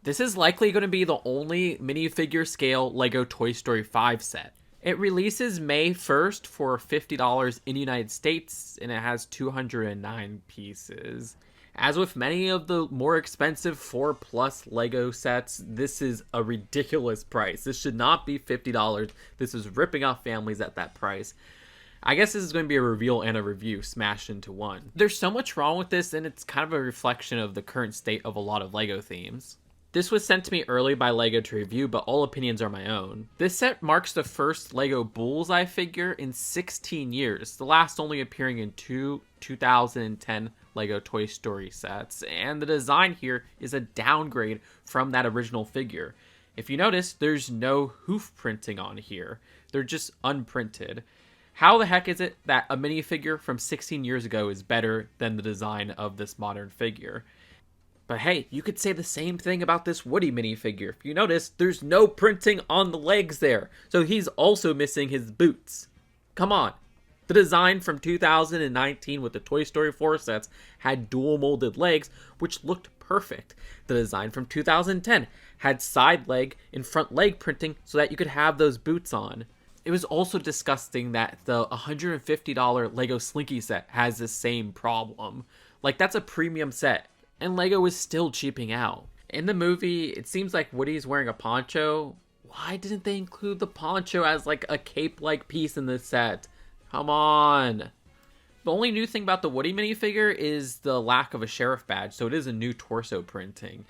This is likely going to be the only minifigure scale LEGO Toy Story 5 set. It releases May 1st for $50 in the United States, and it has 209 pieces. As with many of the more expensive 4+ LEGO sets, this is a ridiculous price. This should not be $50. This is ripping off families at that price. I guess this is going to be a reveal and a review smashed into one. There's so much wrong with this, and it's kind of a reflection of the current state of a lot of LEGO themes. This was sent to me early by LEGO to review, but all opinions are my own. This set marks the first LEGO Bullseye figure in 16 years, the last only appearing in two 2010 LEGO Toy Story sets, and the design here is a downgrade from that original figure. If you notice, there's no hoof printing on here. They're just unprinted. How the heck is it that a minifigure from 16 years ago is better than the design of this modern figure? But hey, you could say the same thing about this Woody minifigure. If you notice, there's no printing on the legs there. So he's also missing his boots. Come on. The design from 2019 with the Toy Story 4 sets had dual molded legs, which looked perfect. The design from 2010 had side leg and front leg printing so that you could have those boots on. It was also disgusting that the $150 LEGO Slinky set has the same problem. Like, that's a premium set, and LEGO is still cheaping out. In the movie, it seems like Woody's wearing a poncho. Why didn't they include the poncho as like a cape-like piece in this set? Come on. The only new thing about the Woody minifigure is the lack of a sheriff badge, so it is a new torso printing.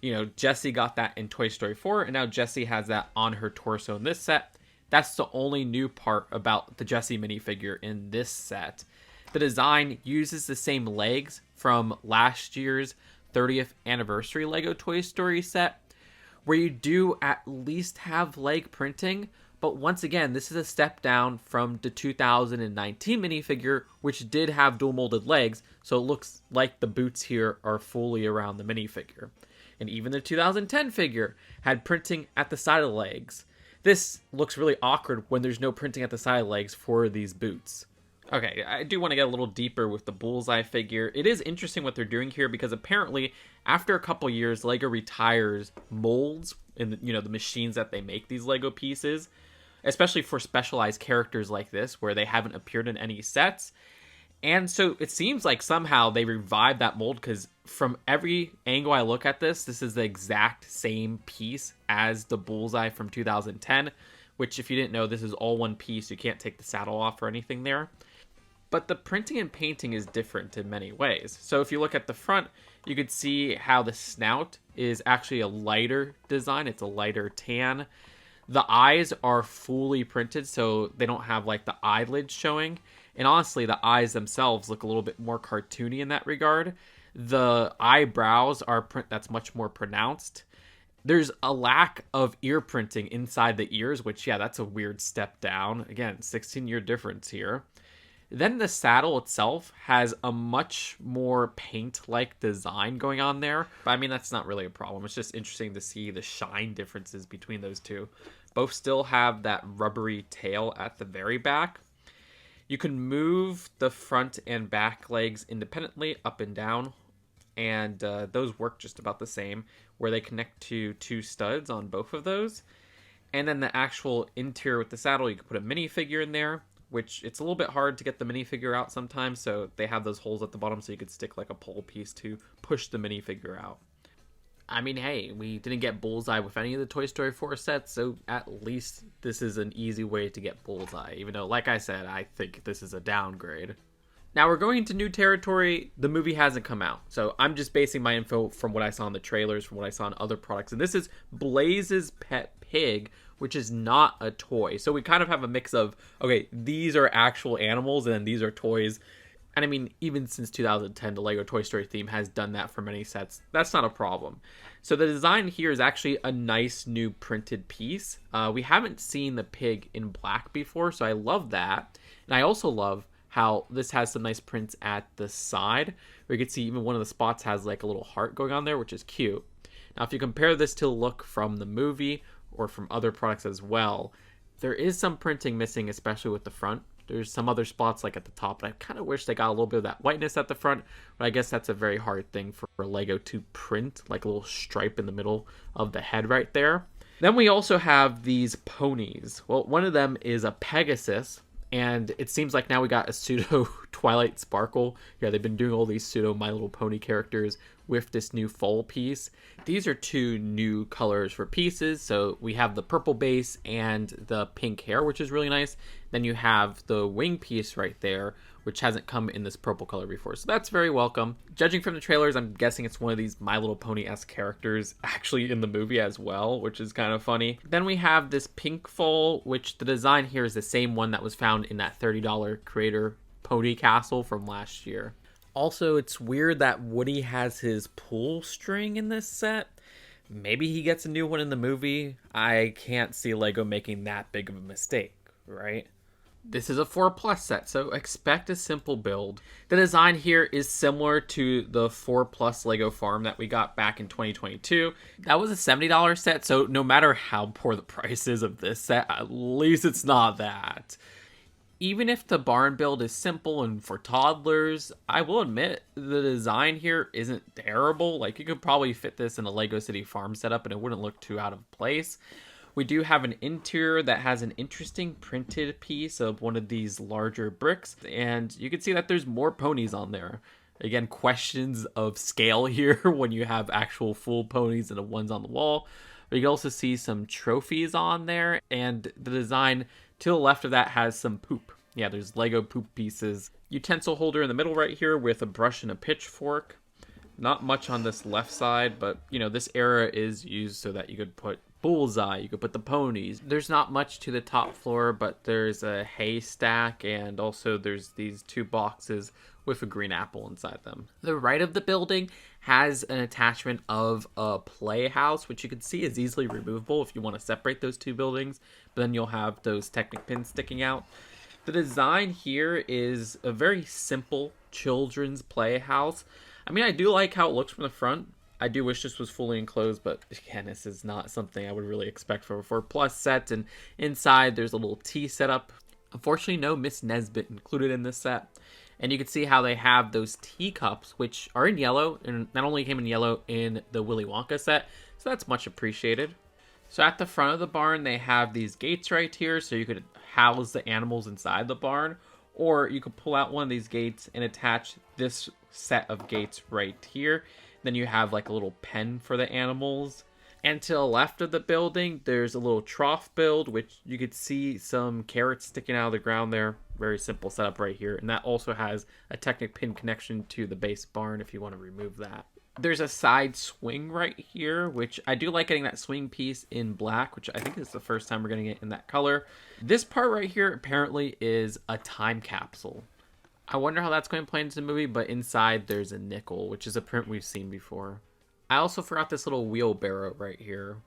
You know, Jessie got that in Toy Story 4, and now Jessie has that on her torso in this set. That's the only new part about the Jessie minifigure in this set. The design uses the same legs from last year's 30th anniversary LEGO Toy Story set, where you do at least have leg printing, but once again, this is a step down from the 2019 minifigure, which did have dual molded legs, so it looks like the boots here are fully around the minifigure. And even the 2010 figure had printing at the side of the legs. This looks really awkward when there's no printing at the side of the legs for these boots. Okay, I do want to get a little deeper with the Bullseye figure. It is interesting what they're doing here because apparently after a couple years, LEGO retires molds in the machines that they make these LEGO pieces, especially for specialized characters like this where they haven't appeared in any sets. And so it seems like somehow they revived that mold because from every angle I look at this is the exact same piece as the Bullseye from 2010, which if you didn't know, this is all one piece. You can't take the saddle off or anything there. But the printing and painting is different in many ways. So if you look at the front, you could see how the snout is actually a lighter design. It's a lighter tan. The eyes are fully printed, so they don't have like the eyelids showing. And honestly, the eyes themselves look a little bit more cartoony in that regard. The eyebrows are that's much more pronounced. There's a lack of ear printing inside the ears, which, yeah, that's a weird step down. Again, 16-year difference here. Then the saddle itself has a much more paint-like design going on there. But I mean, that's not really a problem. It's just interesting to see the shine differences between those two. Both still have that rubbery tail at the very back. You can move the front and back legs independently up and down. And those work just about the same, where they connect to two studs on both of those. And then the actual interior with the saddle, you can put a minifigure in there, which it's a little bit hard to get the minifigure out sometimes, so they have those holes at the bottom so you could stick like a pole piece to push the minifigure out. I mean, hey, we didn't get Bullseye with any of the Toy Story 4 sets, so at least this is an easy way to get Bullseye, even though, like I said, I think this is a downgrade. Now, we're going into new territory. The movie hasn't come out, so I'm just basing my info from what I saw in the trailers, from what I saw in other products, and this is Blaze's Pet Pig, which is not a toy. So we kind of have a mix of, okay, these are actual animals, and then these are toys. And I mean, even since 2010, the LEGO Toy Story theme has done that for many sets. That's not a problem. So the design here is actually a nice new printed piece. We haven't seen the pig in black before, so I love that. And I also love how this has some nice prints at the side, where you can see even one of the spots has like a little heart going on there, which is cute. Now, if you compare this to the look from the movie or from other products as well, there is some printing missing, especially with the front. There's some other spots like at the top, but I kind of wish they got a little bit of that whiteness at the front, but I guess that's a very hard thing for Lego to print, like a little stripe in the middle of the head right there. Then we also have these ponies. Well, one of them is a Pegasus, and it seems like now we got a pseudo Twilight Sparkle. Yeah, they've been doing all these pseudo My Little Pony characters with this new foal piece. These are two new colors for pieces. So we have the purple base and the pink hair, which is really nice. Then you have the wing piece right there, which hasn't come in this purple color before. So that's very welcome. Judging from the trailers, I'm guessing it's one of these My Little Pony-esque characters actually in the movie as well, which is kind of funny. Then we have this pink foal, which the design here is the same one that was found in that $30 Creator Pony Castle from last year. Also, it's weird that Woody has his pull string in this set. Maybe he gets a new one in the movie. I can't see Lego making that big of a mistake, right? This is a 4+ set, so expect a simple build. The design here is similar to the 4+ Lego Farm that we got back in 2022. That was a $70 set, so no matter how poor the price is of this set, at least it's not that. Even if the barn build is simple and for toddlers, I will admit the design here isn't terrible. Like, you could probably fit this in a Lego City Farm setup and it wouldn't look too out of place. We do have an interior that has an interesting printed piece of one of these larger bricks, and you can see that there's more ponies on there. Again, questions of scale here when you have actual full ponies and the ones on the wall. But you can also see some trophies on there, and the design to the left of that has some poop. Yeah, there's Lego poop pieces. Utensil holder in the middle right here with a brush and a pitchfork. Not much on this left side, but, you know, this area is used so that you could put Bullseye, you could put the ponies. There's not much to the top floor, but there's a haystack, and also there's these two boxes with a green apple inside them. The right of the building has an attachment of a playhouse, which you can see is easily removable if you want to separate those two buildings, but then you'll have those Technic pins sticking out. The design here is a very simple children's playhouse. I mean, I do like how it looks from the front. I do wish this was fully enclosed, but again, this is not something I would really expect for a 4+ set. And inside, there's a little tea setup. Unfortunately, no Miss Nesbit included in this set. And you can see how they have those teacups, which are in yellow, and that only came in yellow in the Willy Wonka set, so that's much appreciated. So at the front of the barn, they have these gates right here, so you could house the animals inside the barn, or you could pull out one of these gates and attach this set of gates right here. Then you have like a little pen for the animals. And to the left of the building, there's a little trough build, which you could see some carrots sticking out of the ground there. Very simple setup right here. And that also has a Technic pin connection to the base barn if you want to remove that. There's a side swing right here, which I do like getting that swing piece in black, which I think is the first time we're getting it in that color. This part right here apparently is a time capsule. I wonder how that's going to play into the movie, but inside there's a nickel, which is a print we've seen before. I also forgot this little wheelbarrow right here.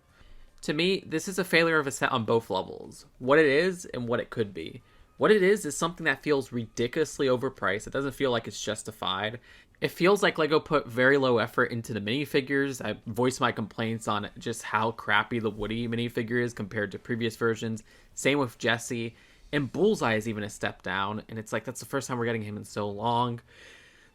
To me, this is a failure of a set on both levels. What it is and what it could be. What it is something that feels ridiculously overpriced. It doesn't feel like it's justified. It feels like Lego put very low effort into the minifigures. I voiced my complaints on just how crappy the Woody minifigure is compared to previous versions. Same with Jessie. And Bullseye is even a step down. And it's like, that's the first time we're getting him in so long.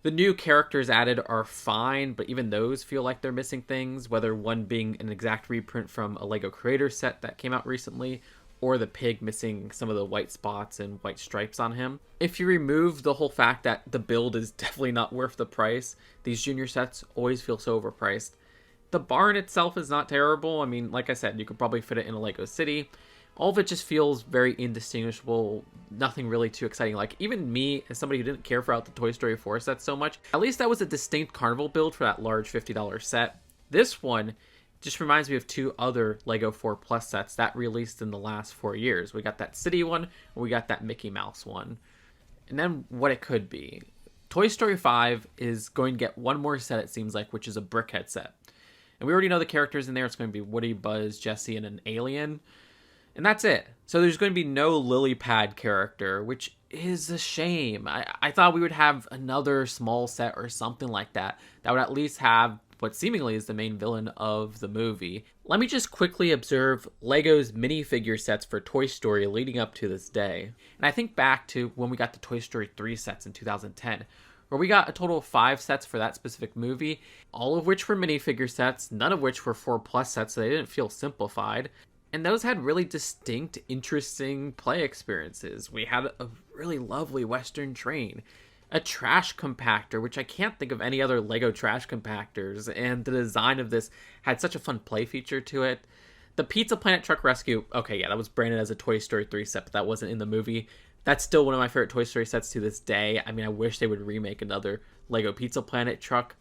The new characters added are fine, but even those feel like they're missing things, whether one being an exact reprint from a Lego Creator set that came out recently, or the pig missing some of the white spots and white stripes on him. If you remove the whole fact that the build is definitely not worth the price, these junior sets always feel so overpriced. The barn itself is not terrible. I mean, like I said, you could probably fit it in a Lego City. All of it just feels very indistinguishable, nothing really too exciting. Like, even me, as somebody who didn't care for the Toy Story 4 set so much, at least that was a distinct Carnival build for that large $50 set. This one just reminds me of two other Lego 4+ sets that released in the last 4 years. We got that City one, and we got that Mickey Mouse one. And then what it could be. Toy Story 5 is going to get one more set, it seems like, which is a Brickhead set. And we already know the characters in there. It's going to be Woody, Buzz, Jessie, and an alien. And that's it. So there's going to be no lily pad character, which is a shame. I thought we would have another small set or something like that that would at least have what seemingly is the main villain of the movie. Let me just quickly observe LEGO's minifigure sets for Toy Story leading up to this day. And I think back to when we got the Toy Story 3 sets in 2010, where we got a total of 5 sets for that specific movie, all of which were minifigure sets, none of which were 4+ sets, so they didn't feel simplified. And those had really distinct, interesting play experiences. We had a really lovely Western train, a trash compactor, which I can't think of any other LEGO trash compactors, and the design of this had such a fun play feature to it. The Pizza Planet Truck Rescue, okay, yeah, that was branded as a Toy Story 3 set, but that wasn't in the movie. That's still one of my favorite Toy Story sets to this day. I mean, I wish they would remake another LEGO Pizza Planet truck.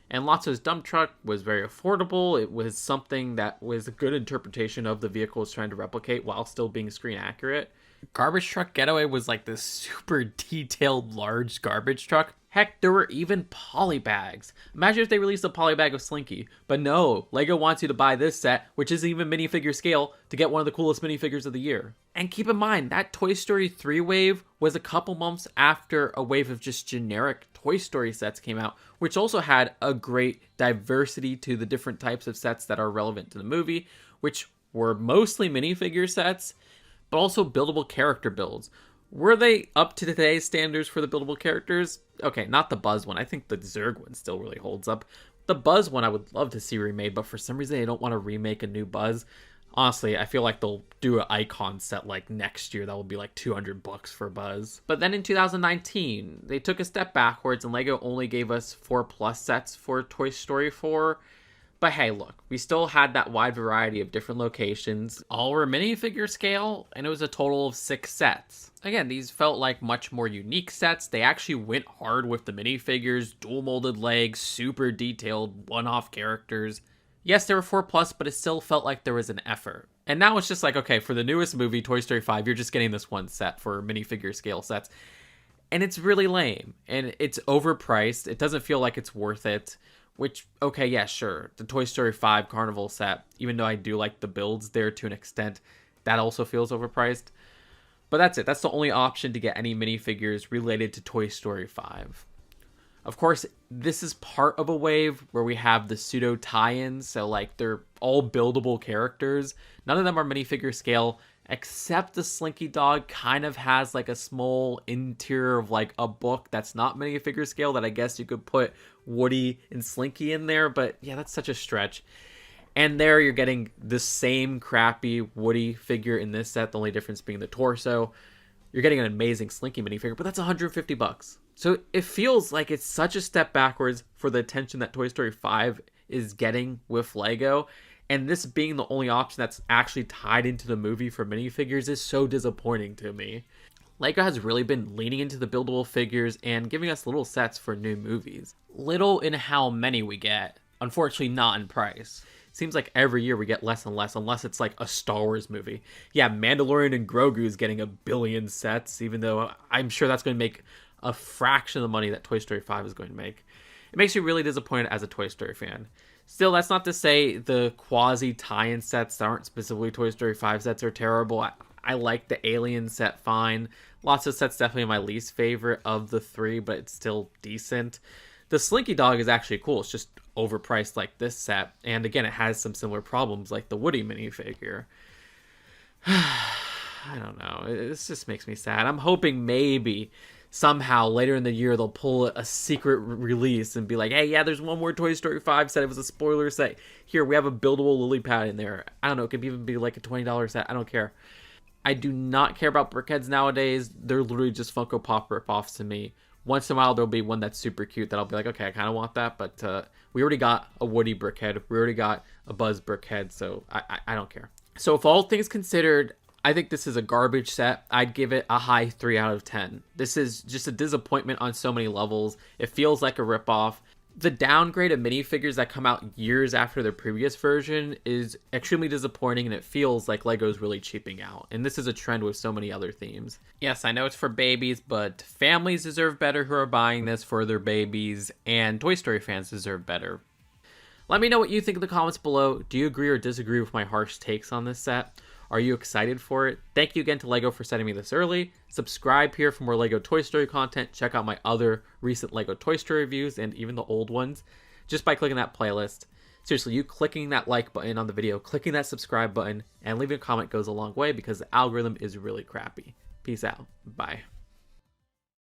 And Lotso's dump truck was very affordable. It was something that was a good interpretation of the vehicle it's trying to replicate while still being screen accurate. Garbage Truck Getaway was like this super detailed large garbage truck. Heck, there were even polybags. Imagine if they released a polybag of Slinky. But no, LEGO wants you to buy this set, which isn't even minifigure scale, to get one of the coolest minifigures of the year. And keep in mind, that Toy Story 3 wave was a couple months after a wave of just generic Toy Story sets came out, which also had a great diversity to the different types of sets that are relevant to the movie, which were mostly minifigure sets, but also buildable character builds. Were they up to today's standards for the buildable characters? Okay, not the Buzz one. I think the Zurg one still really holds up. The Buzz one I would love to see remade, but for some reason they don't want to remake a new Buzz. Honestly, I feel like they'll do an icon set like next year that will be like $200 for Buzz. But then in 2019, they took a step backwards and LEGO only gave us 4+ sets for Toy Story 4. But hey, look, we still had that wide variety of different locations. All were minifigure scale, and it was a total of 6 sets. Again, these felt like much more unique sets. They actually went hard with the minifigures, dual molded legs, super detailed, one-off characters. Yes, there were 4+, but it still felt like there was an effort. And now it's just like, okay, for the newest movie, Toy Story 5, you're just getting this one set for minifigure scale sets. And it's really lame, and it's overpriced. It doesn't feel like it's worth it. Which, okay, yeah, sure. The Toy Story 5 Carnival set, even though I do like the builds there to an extent, that also feels overpriced. But that's it. That's the only option to get any minifigures related to Toy Story 5. Of course, this is part of a wave where we have the pseudo tie-ins, so like they're all buildable characters. None of them are minifigure scale, except the Slinky Dog kind of has like a small interior of like a book that's not minifigure scale that I guess you could put Woody and Slinky in there, but yeah, that's such a stretch. And there you're getting the same crappy Woody figure in this set, the only difference being the torso. You're getting an amazing Slinky minifigure, but that's $150. So it feels like it's such a step backwards for the attention that Toy Story 5 is getting with LEGO. And this being the only option that's actually tied into the movie for minifigures is so disappointing to me. LEGO has really been leaning into the buildable figures and giving us little sets for new movies. Little in how many we get, unfortunately not in price. Seems like every year we get less and less, unless it's like a Star Wars movie. Yeah, Mandalorian and Grogu is getting 1 billion sets, even though I'm sure that's going to make a fraction of the money that Toy Story 5 is going to make. It makes you really disappointed as a Toy Story fan. Still, that's not to say the quasi tie-in sets that aren't specifically Toy Story 5 sets are terrible. I like the Alien set fine. Lots of sets definitely my least favorite of the 3, but it's still decent. The Slinky Dog is actually cool. It's just overpriced like this set. And again, it has some similar problems like the Woody minifigure. I don't know. This just makes me sad. I'm hoping maybe somehow later in the year they'll pull a secret release and be like, hey, yeah, there's one more Toy Story 5 set. It was a spoiler set. Here, we have a buildable lily pad in there. I don't know. It could even be like a $20 set. I don't care. I do not care about brickheads nowadays. They're literally just Funko Pop ripoffs to me. Once in a while, there'll be one that's super cute that I'll be like, okay, I kind of want that. But we already got a Woody brickhead. We already got a Buzz brickhead. So I don't care. So if all things considered, I think this is a garbage set. I'd give it a high 3 out of 10. This is just a disappointment on so many levels. It feels like a ripoff. The downgrade of minifigures that come out years after their previous version is extremely disappointing, and it feels like LEGO's really cheaping out. And this is a trend with so many other themes. Yes, I know it's for babies, but families deserve better who are buying this for their babies, and Toy Story fans deserve better. Let me know what you think in the comments below. Do you agree or disagree with my harsh takes on this set? Are you excited for it? Thank you again to LEGO for sending me this early. Subscribe here for more LEGO Toy Story content. Check out my other recent LEGO Toy Story reviews and even the old ones. just by clicking that playlist. Seriously, you clicking that like button on the video, clicking that subscribe button, and leaving a comment goes a long way because the algorithm is really crappy. Peace out. Bye.